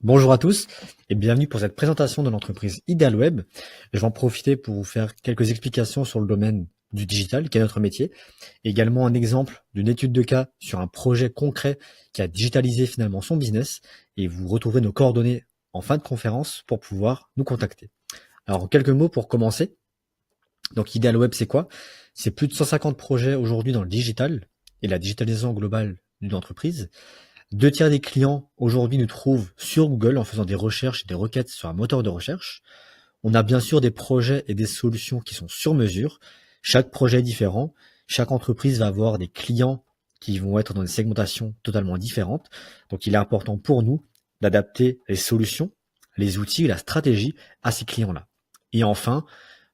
Bonjour à tous et bienvenue pour cette présentation de l'entreprise Idealweb. Je vais en profiter pour vous faire quelques explications sur le domaine du digital, qui est notre métier. Également un exemple d'une étude de cas sur un projet concret qui a digitalisé finalement son business. Et vous retrouverez nos coordonnées en fin de conférence pour pouvoir nous contacter. Alors en quelques mots pour commencer. Donc Idealweb, c'est quoi? C'est plus de 150 projets aujourd'hui dans le digital et la digitalisation globale d'une entreprise. 2 tiers des clients aujourd'hui nous trouvent sur Google en faisant des recherches et des requêtes sur un moteur de recherche. On a bien sûr des projets et des solutions qui sont sur mesure. Chaque projet est différent. Chaque entreprise va avoir des clients qui vont être dans des segmentations totalement différentes. Donc il est important pour nous d'adapter les solutions, les outils, la stratégie à ces clients-là. Et enfin,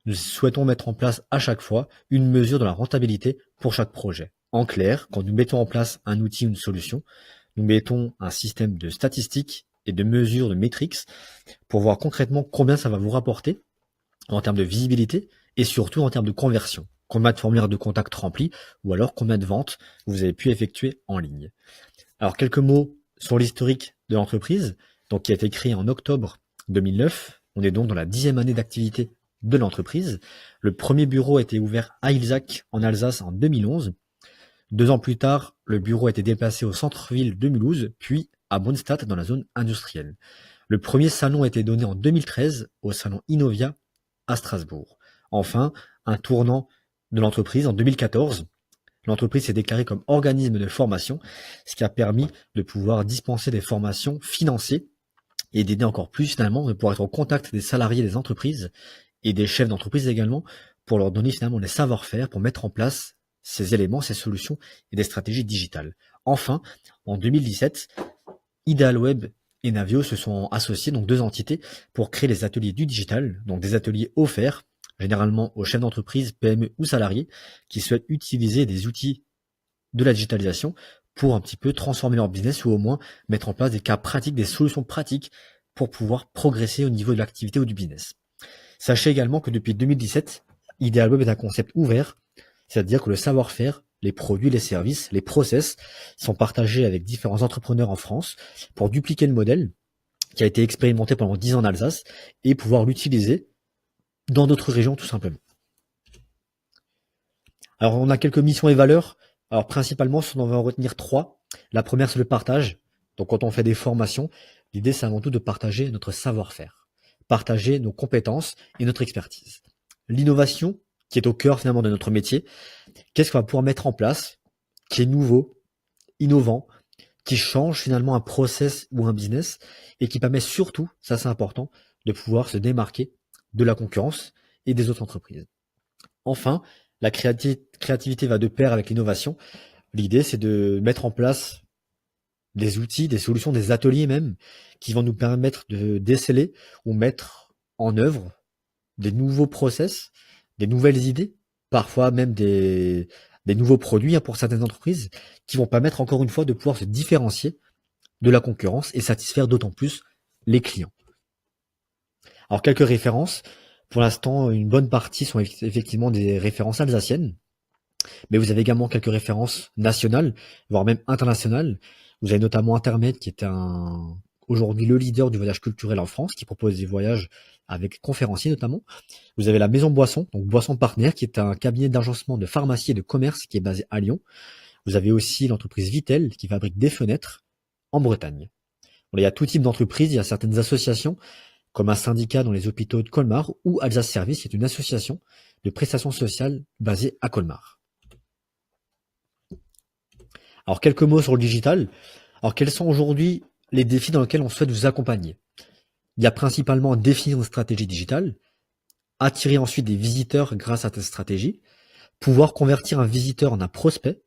nous souhaitons mettre en place à chaque fois une mesure de la rentabilité pour chaque projet. En clair, quand nous mettons en place un outil ou une solution, nous mettons un système de statistiques et de mesures de métriques pour voir concrètement combien ça va vous rapporter en termes de visibilité et surtout en termes de conversion. Combien de formulaires de contact remplis ou alors combien de ventes vous avez pu effectuer en ligne. Alors quelques mots sur l'historique de l'entreprise, donc qui a été créée en octobre 2009. On est donc dans la 10e année d'activité de l'entreprise. Le premier bureau a été ouvert à Ilzac en Alsace en 2011. 2 ans plus tard, le bureau a été déplacé au centre-ville de Mulhouse, puis à Bonstadt dans la zone industrielle. Le premier salon a été donné en 2013 au salon Innovia à Strasbourg. Enfin, un tournant de l'entreprise en 2014. L'entreprise s'est déclarée comme organisme de formation, ce qui a permis de pouvoir dispenser des formations financées et d'aider encore plus finalement de pouvoir être au contact des salariés des entreprises et des chefs d'entreprise également pour leur donner finalement les savoir-faire pour mettre en place ces éléments, ces solutions et des stratégies digitales. Enfin, en 2017, Idealweb et Navio se sont associés, donc 2 entités, pour créer les ateliers du digital, donc des ateliers offerts généralement aux chefs d'entreprise, PME ou salariés qui souhaitent utiliser des outils de la digitalisation pour un petit peu transformer leur business ou au moins mettre en place des cas pratiques, des solutions pratiques pour pouvoir progresser au niveau de l'activité ou du business. Sachez également que depuis 2017, Idealweb est un concept ouvert, c'est-à-dire que le savoir-faire, les produits, les services, les process sont partagés avec différents entrepreneurs en France pour dupliquer le modèle qui a été expérimenté pendant 10 ans en Alsace et pouvoir l'utiliser dans d'autres régions tout simplement. Alors on a quelques missions et valeurs. Alors principalement, on va en retenir 3. La première, c'est le partage. Donc quand on fait des formations, l'idée c'est avant tout de partager notre savoir-faire, partager nos compétences et notre expertise. L'innovation, qui est au cœur finalement de notre métier, qu'est-ce qu'on va pouvoir mettre en place, qui est nouveau, innovant, qui change finalement un process ou un business et qui permet surtout, ça c'est important, de pouvoir se démarquer de la concurrence et des autres entreprises. Enfin, la créativité va de pair avec l'innovation. L'idée, c'est de mettre en place des outils, des solutions, des ateliers même, qui vont nous permettre de déceler ou mettre en œuvre des nouveaux process, des nouvelles idées, parfois même des nouveaux produits pour certaines entreprises, qui vont permettre encore une fois de pouvoir se différencier de la concurrence et satisfaire d'autant plus les clients. Alors quelques références. Pour l'instant, une bonne partie sont effectivement des références alsaciennes, mais vous avez également quelques références nationales, voire même internationales. Vous avez notamment Intermed, qui est aujourd'hui le leader du voyage culturel en France, qui propose des voyages avec conférenciers notamment. Vous avez la Maison Boisson, donc Boisson Partenaire, qui est un cabinet d'agencement de pharmacie et de commerce qui est basé à Lyon. Vous avez aussi l'entreprise Vitel, qui fabrique des fenêtres en Bretagne. Bon, il y a tout type d'entreprises, il y a certaines associations, comme un syndicat dans les hôpitaux de Colmar, ou Alsace Service, qui est une association de prestations sociales basée à Colmar. Alors, quelques mots sur le digital. Alors, quels sont aujourd'hui les défis dans lesquels on souhaite vous accompagner? Il y a principalement définir une stratégie digitale, attirer ensuite des visiteurs grâce à cette stratégie, pouvoir convertir un visiteur en un prospect,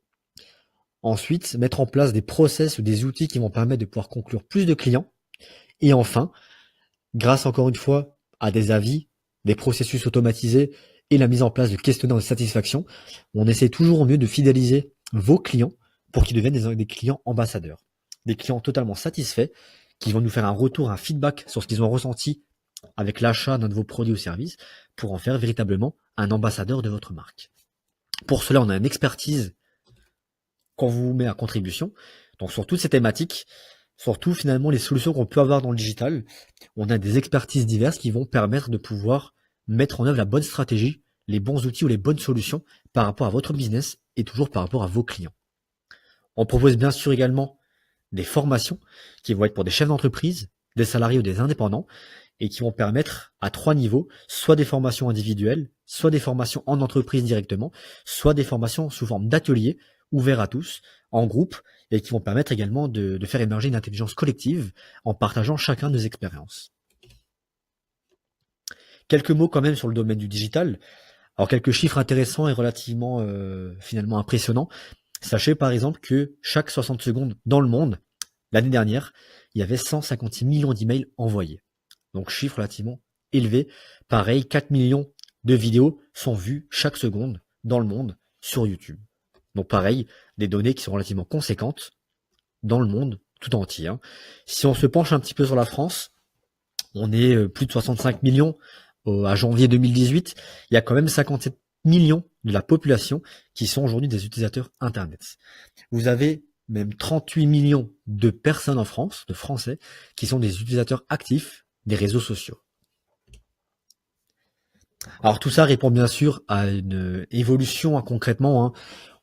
ensuite mettre en place des process ou des outils qui vont permettre de pouvoir conclure plus de clients, et enfin, grâce encore une fois à des avis, des processus automatisés et la mise en place de questionnaires de satisfaction, on essaie toujours au mieux de fidéliser vos clients pour qu'ils deviennent des clients ambassadeurs. Des clients totalement satisfaits qui vont nous faire un retour, un feedback sur ce qu'ils ont ressenti avec l'achat d'un de vos produits ou services pour en faire véritablement un ambassadeur de votre marque. Pour cela, on a une expertise qu'on vous met à contribution. Donc sur toutes ces thématiques, Surtout, finalement, les solutions qu'on peut avoir dans le digital, on a des expertises diverses qui vont permettre de pouvoir mettre en œuvre la bonne stratégie, les bons outils ou les bonnes solutions par rapport à votre business et toujours par rapport à vos clients. On propose bien sûr également des formations qui vont être pour des chefs d'entreprise, des salariés ou des indépendants et qui vont permettre à 3 niveaux, soit des formations individuelles, soit des formations en entreprise directement, soit des formations sous forme d'ateliers ouverts à tous, en groupe, et qui vont permettre également de faire émerger une intelligence collective en partageant chacun nos expériences. Quelques mots quand même sur le domaine du digital. Alors quelques chiffres intéressants et relativement finalement impressionnants. Sachez par exemple que chaque 60 secondes dans le monde, l'année dernière, il y avait 156 millions d'emails envoyés. Donc chiffre relativement élevé. Pareil, 4 millions de vidéos sont vues chaque seconde dans le monde sur YouTube. Donc pareil, des données qui sont relativement conséquentes dans le monde tout entier. Si on se penche un petit peu sur la France, on est plus de 65 millions à janvier 2018. Il y a quand même 57 millions de la population qui sont aujourd'hui des utilisateurs Internet. Vous avez même 38 millions de personnes en France, de Français, qui sont des utilisateurs actifs des réseaux sociaux. Alors tout ça répond bien sûr à une évolution concrètement.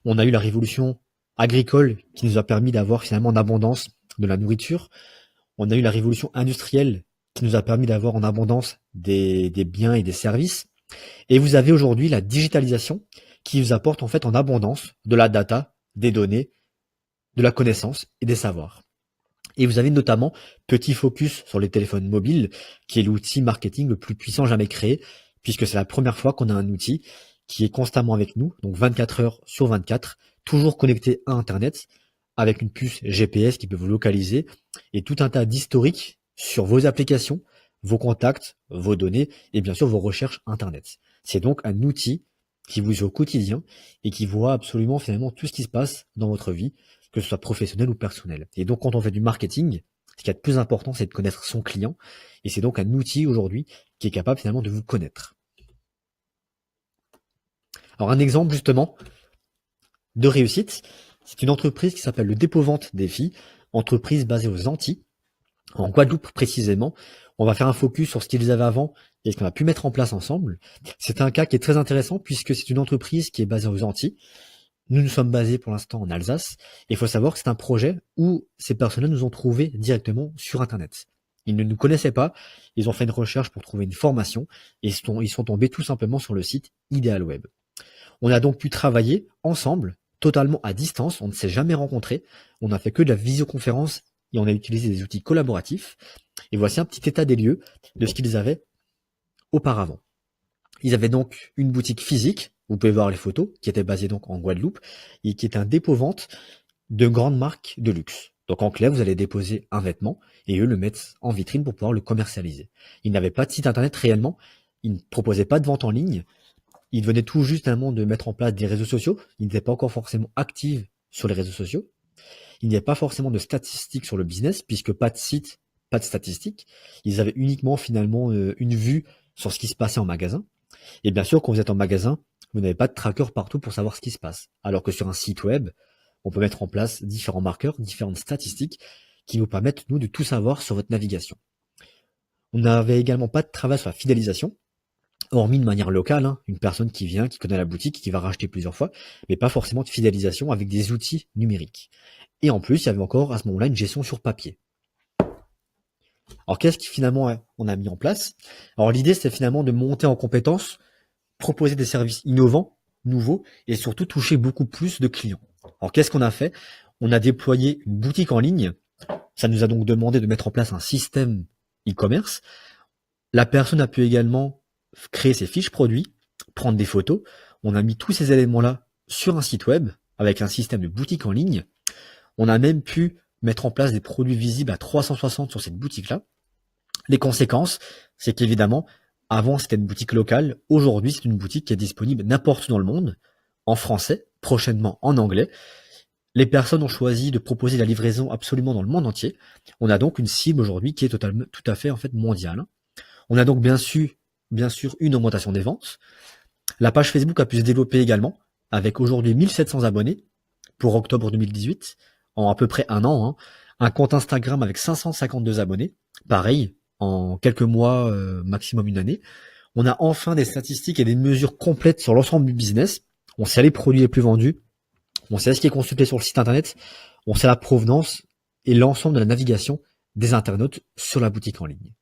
On a eu la révolution agricole qui nous a permis d'avoir finalement en abondance de la nourriture. On a eu la révolution industrielle qui nous a permis d'avoir en abondance des biens et des services. Et vous avez aujourd'hui la digitalisation qui vous apporte en fait en abondance de la data, des données, de la connaissance et des savoirs. Et vous avez notamment petit focus sur les téléphones mobiles, qui est l'outil marketing le plus puissant jamais créé, puisque c'est la première fois qu'on a un outil qui est constamment avec nous, donc 24 heures sur 24, toujours connecté à Internet, avec une puce GPS qui peut vous localiser, et tout un tas d'historiques sur vos applications, vos contacts, vos données, et bien sûr vos recherches Internet. C'est donc un outil qui vous est au quotidien, et qui voit absolument finalement tout ce qui se passe dans votre vie, que ce soit professionnel ou personnel. Et donc quand on fait du marketing, ce qui est le plus important, c'est de connaître son client, et c'est donc un outil aujourd'hui qui est capable finalement de vous connaître. Alors un exemple justement de réussite, c'est une entreprise qui s'appelle le Dépôt-Vente Défi, entreprise basée aux Antilles, en Guadeloupe précisément. On va faire un focus sur ce qu'ils avaient avant et ce qu'on a pu mettre en place ensemble. C'est un cas qui est très intéressant puisque c'est une entreprise qui est basée aux Antilles. Nous sommes basés pour l'instant en Alsace. Et il faut savoir que c'est un projet où ces personnes-là nous ont trouvés directement sur Internet. Ils ne nous connaissaient pas, ils ont fait une recherche pour trouver une formation et ils sont tombés tout simplement sur le site Idealweb. On a donc pu travailler ensemble, totalement à distance, on ne s'est jamais rencontrés, on n'a fait que de la visioconférence et on a utilisé des outils collaboratifs. Et voici un petit état des lieux de ce qu'ils avaient auparavant. Ils avaient donc une boutique physique, vous pouvez voir les photos, qui était basée donc en Guadeloupe, et qui est un dépôt-vente de grandes marques de luxe. Donc en clair, vous allez déposer un vêtement, et eux le mettent en vitrine pour pouvoir le commercialiser. Ils n'avaient pas de site internet réellement, ils ne proposaient pas de vente en ligne, ils venaient tout justement de mettre en place des réseaux sociaux, ils n'étaient pas encore forcément actifs sur les réseaux sociaux, il n'y avait pas forcément de statistiques sur le business, puisque pas de site, pas de statistiques, ils avaient uniquement finalement une vue sur ce qui se passait en magasin. Et bien sûr, quand vous êtes en magasin, vous n'avez pas de tracker partout pour savoir ce qui se passe. Alors que sur un site web, on peut mettre en place différents marqueurs, différentes statistiques qui nous permettent, nous, de tout savoir sur votre navigation. On n'avait également pas de travail sur la fidélisation, hormis de manière locale, une personne qui vient, qui connaît la boutique, qui va racheter plusieurs fois, mais pas forcément de fidélisation avec des outils numériques. Et en plus, il y avait encore à ce moment-là une gestion sur papier. Alors qu'est-ce qui finalement on a mis en place? Alors l'idée c'est finalement de monter en compétences, proposer des services innovants, nouveaux et surtout toucher beaucoup plus de clients. Alors qu'est-ce qu'on a fait? On a déployé une boutique en ligne. Ça nous a donc demandé de mettre en place un système e-commerce. La personne a pu également créer ses fiches produits, prendre des photos. On a mis tous ces éléments-là sur un site web avec un système de boutique en ligne. On a même pu mettre en place des produits visibles à 360 sur cette boutique-là. Les conséquences, c'est qu'évidemment, avant c'était une boutique locale, aujourd'hui c'est une boutique qui est disponible n'importe où dans le monde, en français, prochainement en anglais. Les personnes ont choisi de proposer la livraison absolument dans le monde entier. On a donc une cible aujourd'hui qui est totalement, tout à fait en fait mondiale. On a donc bien sûr une augmentation des ventes. La page Facebook a pu se développer également, avec aujourd'hui 1700 abonnés pour octobre 2018, en à peu près un an, un compte Instagram avec 552 abonnés, pareil, en quelques mois, maximum une année. On a enfin des statistiques et des mesures complètes sur l'ensemble du business. On sait les produits les plus vendus, on sait ce qui est consulté sur le site internet, on sait la provenance et l'ensemble de la navigation des internautes sur la boutique en ligne.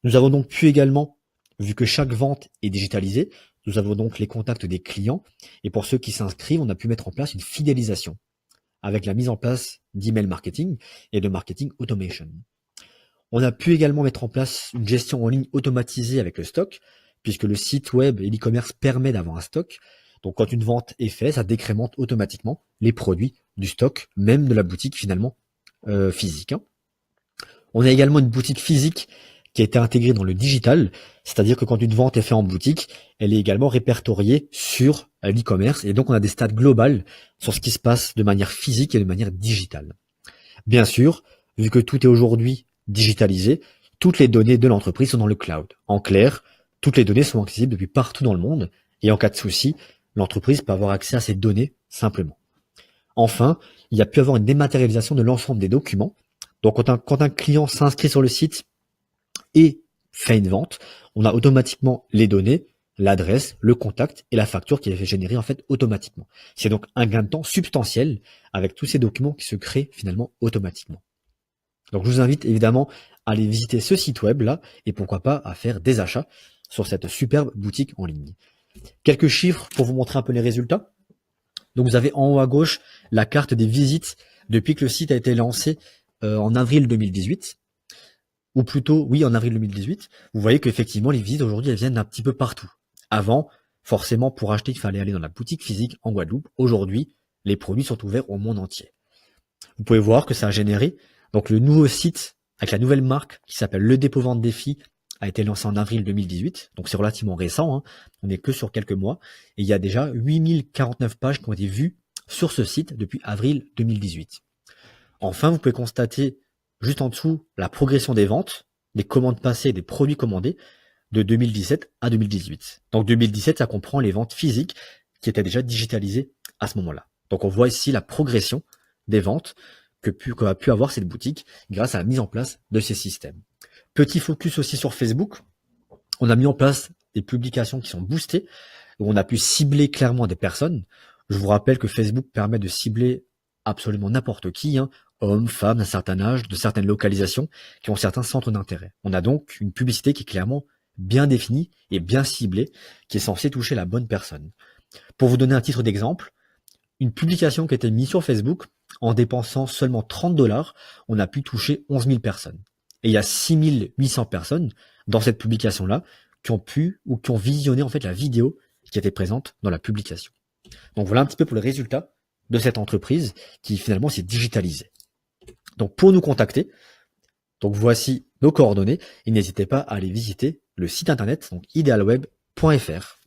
Nous avons donc pu également, vu que chaque vente est digitalisée, nous avons donc les contacts des clients, et pour ceux qui s'inscrivent, on a pu mettre en place une fidélisation avec la mise en place d'email marketing et de marketing automation. On a pu également mettre en place une gestion en ligne automatisée avec le stock, puisque le site web et l'e-commerce permet d'avoir un stock. Donc quand une vente est faite, ça décrémente automatiquement les produits du stock, même de la boutique finalement physique. On a également une boutique physique qui a été intégrée dans le digital, c'est-à-dire que quand une vente est faite en boutique, elle est également répertoriée sur l'e-commerce, et donc on a des stats globales sur ce qui se passe de manière physique et de manière digitale. Bien sûr, vu que tout est aujourd'hui digitalisé, toutes les données de l'entreprise sont dans le cloud. En clair, toutes les données sont accessibles depuis partout dans le monde, et en cas de souci, l'entreprise peut avoir accès à ces données simplement. Enfin, il y a pu avoir une dématérialisation de l'ensemble des documents. Donc quand un client s'inscrit sur le site et fait une vente, on a automatiquement les données, l'adresse, le contact et la facture qui est fait générer en fait automatiquement. C'est donc un gain de temps substantiel avec tous ces documents qui se créent finalement automatiquement. Donc je vous invite évidemment à aller visiter ce site web là et pourquoi pas à faire des achats sur cette superbe boutique en ligne. Quelques chiffres pour vous montrer un peu les résultats. Donc vous avez en haut à gauche la carte des visites depuis que le site a été lancé en avril 2018. Ou plutôt, oui, en avril 2018, vous voyez qu'effectivement, les visites aujourd'hui, elles viennent d'un petit peu partout. Avant, forcément, pour acheter, il fallait aller dans la boutique physique en Guadeloupe. Aujourd'hui, les produits sont ouverts au monde entier. Vous pouvez voir que ça a généré, donc le nouveau site avec la nouvelle marque qui s'appelle Le Dépôt Vente Défi a été lancé en avril 2018, donc c'est relativement récent, hein. On n'est que sur quelques mois, et il y a déjà 8049 pages qui ont été vues sur ce site depuis avril 2018. Enfin, vous pouvez constater juste en dessous la progression des ventes, des commandes passées et des produits commandés de 2017 à 2018. Donc 2017, ça comprend les ventes physiques qui étaient déjà digitalisées à ce moment-là. Donc on voit ici la progression des ventes qu'a pu avoir cette boutique grâce à la mise en place de ces systèmes. Petit focus aussi sur Facebook. On a mis en place des publications qui sont boostées, où on a pu cibler clairement des personnes. Je vous rappelle que Facebook permet de cibler absolument n'importe qui, hein, hommes, femmes d'un certain âge, de certaines localisations, qui ont certains centres d'intérêt. On a donc une publicité qui est clairement bien définie et bien ciblée, qui est censée toucher la bonne personne. Pour vous donner un titre d'exemple, une publication qui a été mise sur Facebook, en dépensant seulement 30 $, on a pu toucher 11 000 personnes. Et il y a 6 800 personnes dans cette publication-là qui ont pu ou qui ont visionné en fait la vidéo qui était présente dans la publication. Donc voilà un petit peu pour le résultat de cette entreprise qui finalement s'est digitalisée. Donc pour nous contacter, donc voici nos coordonnées et n'hésitez pas à aller visiter le site internet donc idealweb.fr.